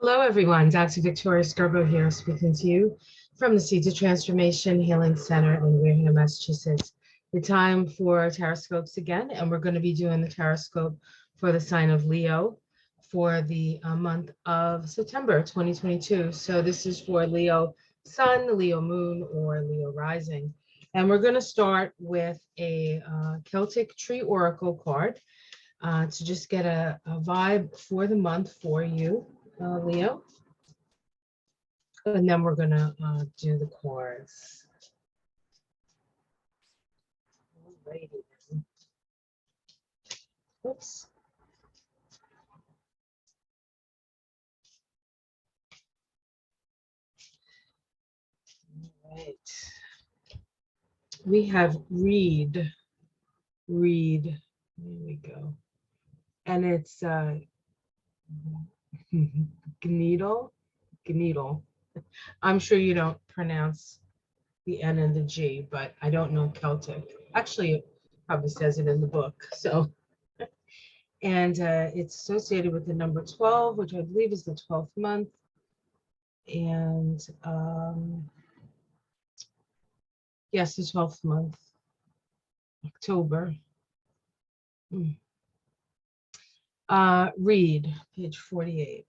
Hello, everyone. Dr. Victoria Scarborough here, speaking to you from the Seeds of Transformation Healing Center in Wareham, Massachusetts. The time for Taroscopes again, and we're going to be doing the Taroscope for the sign of Leo for the month of September 2022. So this is for Leo Sun, Leo Moon, or Leo Rising. And we're going to start with a Celtic Tree Oracle card to just get a vibe for the month for you. Leo, and then we're gonna do the chorus. Alrighty then. Oops. All right. We have read. There we go. And it's Gneedle. I'm sure you don't pronounce the N and the G, but I don't know Celtic. Actually, it probably says it in the book. So, and it's associated with the number 12, which I believe is the 12th month. And yes, the 12th month, October. Read, page 48.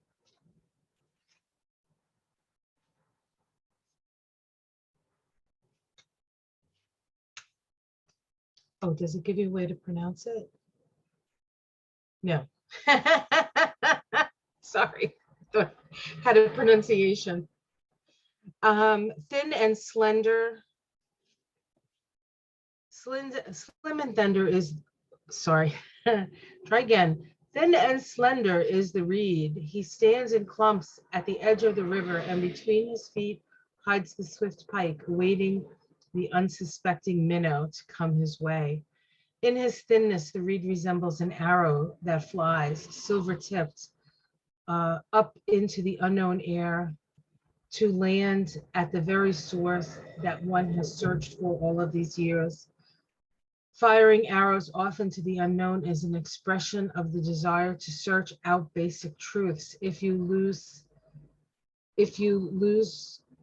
Oh, does it give you a way to pronounce it? No. Sorry, had a pronunciation. Thin and slender. Slim and tender is, sorry, try again. Thin and slender is the reed. He stands in clumps at the edge of the river, and between his feet hides the swift pike, awaiting the unsuspecting minnow to come his way. In his thinness, the reed resembles an arrow that flies, silver-tipped, up into the unknown air to land at the very source that one has searched for all of these years. Firing arrows off into the unknown is an expression of the desire to search out basic truths. If you lose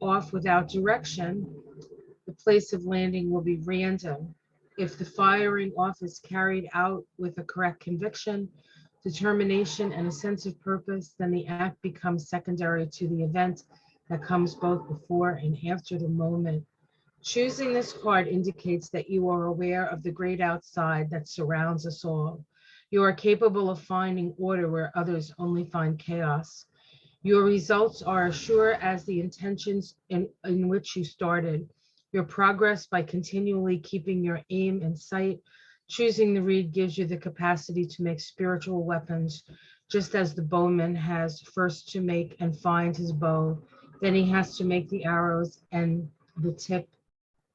off without direction, the place of landing will be random. If the firing off is carried out with a correct conviction, determination, and a sense of purpose, then the act becomes secondary to the event that comes both before and after the moment. Choosing this card indicates that you are aware of the great outside that surrounds us all. You are capable of finding order where others only find chaos. Your results are as sure as the intentions in which you started. Your progress by continually keeping your aim in sight. Choosing the reed gives you the capacity to make spiritual weapons, just as the bowman has first to make and find his bow. Then he has to make the arrows and the tip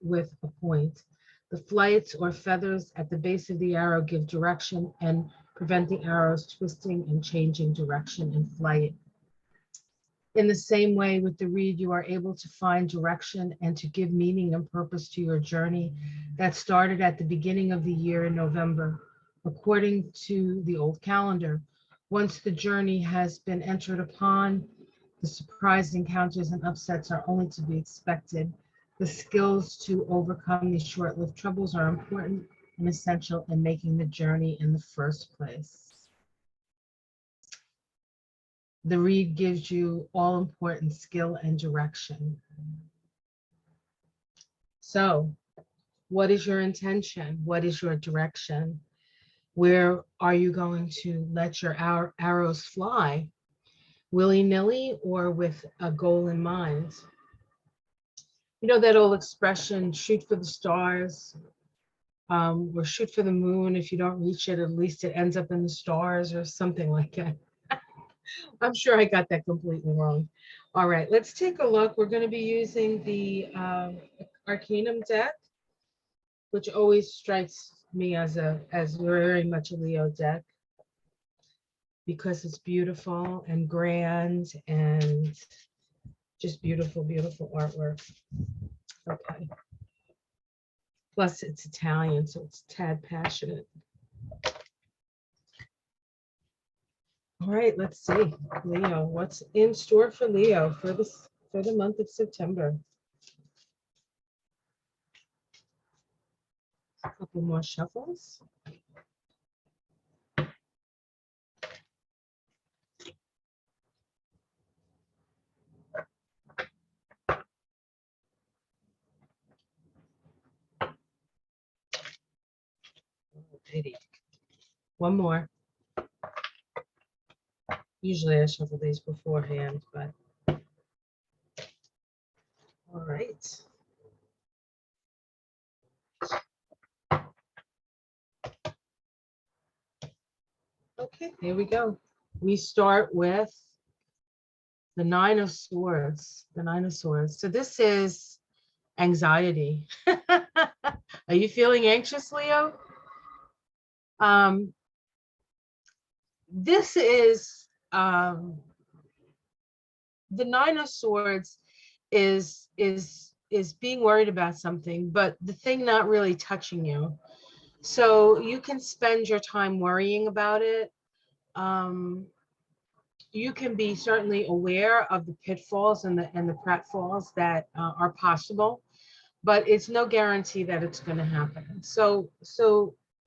with a point. The flights or feathers at the base of the arrow give direction and prevent the arrows twisting and changing direction in flight. In the same way, with the reed, you are able to find direction and to give meaning and purpose to your journey that started at the beginning of the year in November, according to the old calendar. Once the journey has been entered upon, the surprise encounters and upsets are only to be expected. The skills to overcome these short-lived troubles are important and essential in making the journey in the first place. The reed gives you all-important skill and direction. So, what is your intention? What is your direction? Where are you going to let your arrows fly? Willy-nilly or with a goal in mind? You know that old expression, shoot for the stars, or shoot for the moon. If you don't reach it, at least it ends up in the stars or something like that. I'm sure I got that completely wrong. All right, let's take a look. We're going to be using the Arcanum deck, which always strikes me as very much a Leo deck because it's beautiful and grand and just beautiful, beautiful artwork. Okay. Plus it's Italian, so it's a tad passionate. All right, let's see. Leo, what's in store for Leo for the month of September? A couple more shuffles. Alrighty. One more. Usually I shuffle these beforehand, but all right. Okay, here we go. We start with the Nine of Swords. The Nine of Swords. So this is anxiety. Are you feeling anxious, Leo? Um, this is the Nine of Swords is being worried about something, but the thing not really touching you. So you can spend your time worrying about it. Um, you can be certainly aware of the pitfalls and the pratfalls that are possible, but it's no guarantee that it's going to happen. So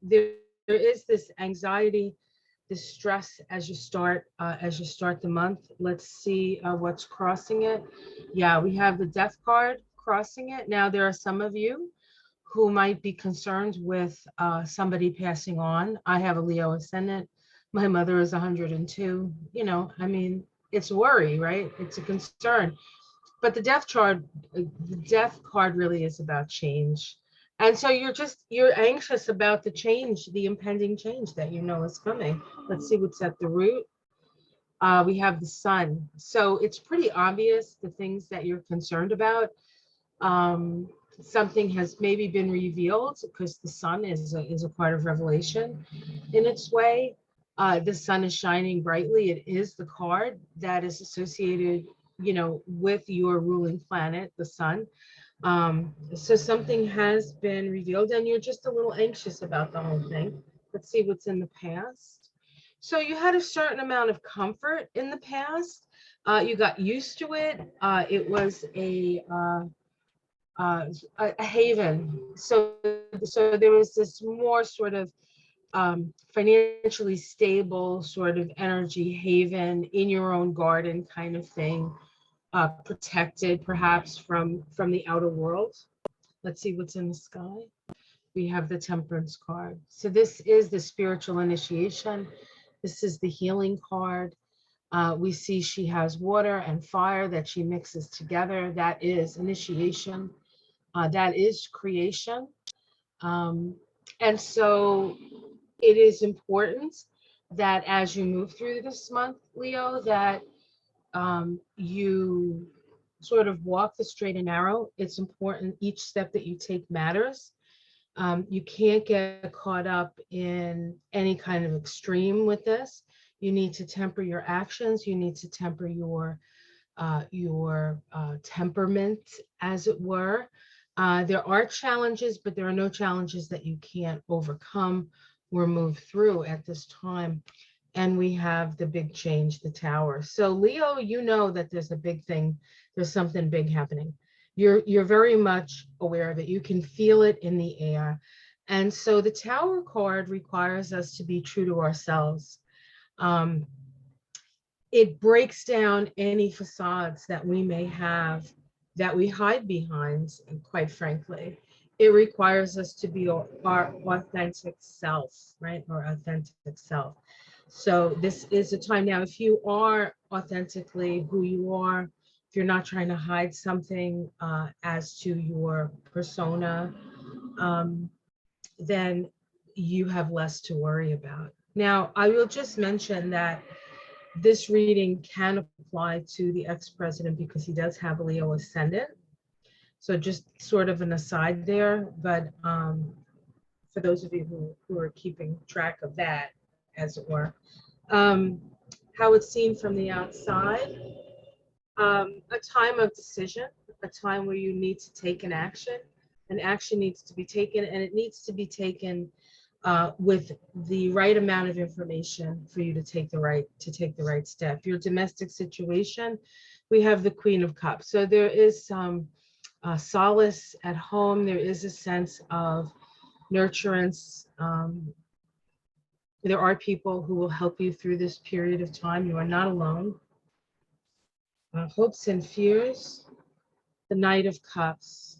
there is this anxiety, this stress as you start the month. Let's see what's crossing it. Yeah, we have the Death card crossing it. Now there are some of you who might be concerned with somebody passing on. I have a Leo ascendant. My mother is 102. You know, I mean, it's worry, right? It's a concern. But the death card really is about change. And so you're anxious about the change, the impending change that you know is coming. Let's see what's at the root. We have the sun. So it's pretty obvious the things that you're concerned about. Um, Something has maybe been revealed because the sun is a part of revelation in its way. The sun is shining brightly. It is the card that is associated, you know, with your ruling planet, the sun. So something has been revealed and you're just a little anxious about the whole thing. Let's see what's in the past. So you had a certain amount of comfort in the past. You got used to it. It was a haven. So there was this more sort of financially stable sort of energy haven in your own garden kind of thing, protected perhaps from the outer world. Let's see what's in the sky. We have the Temperance card. So this is the spiritual initiation. This is the healing card. We see she has water and fire that she mixes together. That is initiation. That is creation. Um, and so it is important that as you move through this month, Leo, that you sort of walk the straight and narrow. It's important. Each step that you take matters. You can't get caught up in any kind of extreme with this. You need to temper your actions. You need to temper your temperament, as it were. There are challenges, but there are no challenges that you can't overcome or move through at this time. And we have the big change, the tower. So Leo, you know that there's a big thing. There's something big happening. You're very much aware of it. You can feel it in the air. And so the tower card requires us to be true to ourselves. Um, it breaks down any facades that we may have that we hide behind, and quite frankly. It requires us to be our authentic self, right? Our authentic self. So this is a time now, if you are authentically who you are, if you're not trying to hide something as to your persona, um, then you have less to worry about. Now, I will just mention that this reading can apply to the ex-president because he does have a Leo ascendant. So just sort of an aside there, but for those of you who are keeping track of that, as it were. Um, how it's seen from the outside, a time of decision, a time where you need to take an action. An action needs to be taken, and it needs to be taken with the right amount of information for you to take the right step. Your domestic situation, we have the Queen of Cups. So there is some solace at home. There is a sense of nurturance. There are people who will help you through this period of time. You are not alone. Hopes and fears, the Knight of Cups.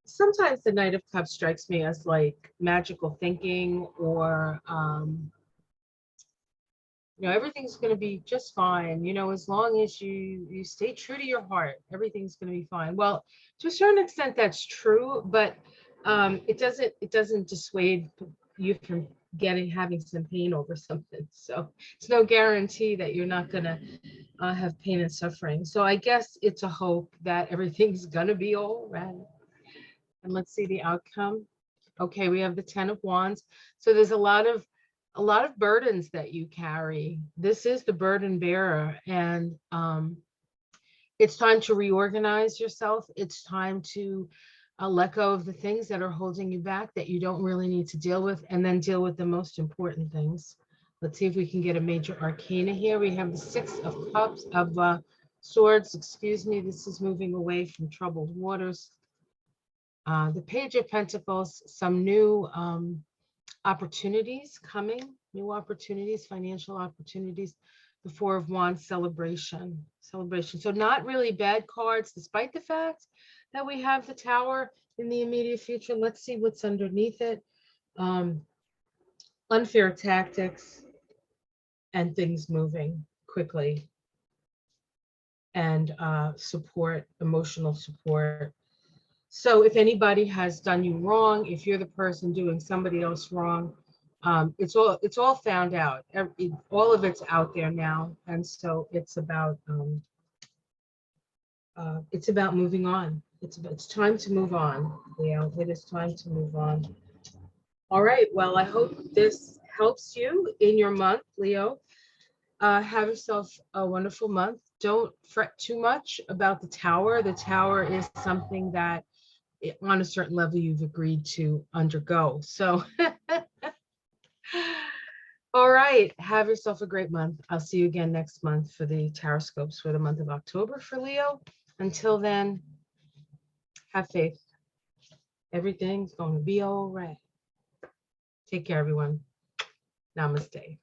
Sometimes the Knight of Cups strikes me as like magical thinking, or everything's going to be just fine. As long as you stay true to your heart, everything's going to be fine. Well, to a certain extent, that's true, but it doesn't dissuade you from having some pain over something. So it's no guarantee that you're not going to have pain and suffering. So I guess it's a hope that everything's going to be all right. And let's see the outcome. Okay, we have the Ten of Wands. So there's a lot of burdens that you carry. This is the burden bearer, and it's time to reorganize yourself. It's time to let go of the things that are holding you back that you don't really need to deal with, and then deal with the most important things. Let's see if we can get a major arcana here. We have the Six of Cups, of Swords, excuse me. This is moving away from troubled waters. The Page of Pentacles, some new opportunities coming, new opportunities, financial opportunities. The Four of Wands, celebration. So not really bad cards, despite the fact that we have the Tower in the immediate future. Let's see what's underneath it. Unfair tactics and things moving quickly, and support, emotional support. So if anybody has done you wrong, if you're the person doing somebody else wrong, it's all found out. All of it's out there now, and so it's about moving on. It's time to move on, Leo. It is time to move on. All right. Well, I hope this helps you in your month, Leo. Have yourself a wonderful month. Don't fret too much about the Tower. The Tower is something that on a certain level you've agreed to undergo. So all right, have yourself a great month. I'll see you again next month for the tarot scopes for the month of October for Leo. Until then, have faith. Everything's going to be all right. Take care, everyone. Namaste.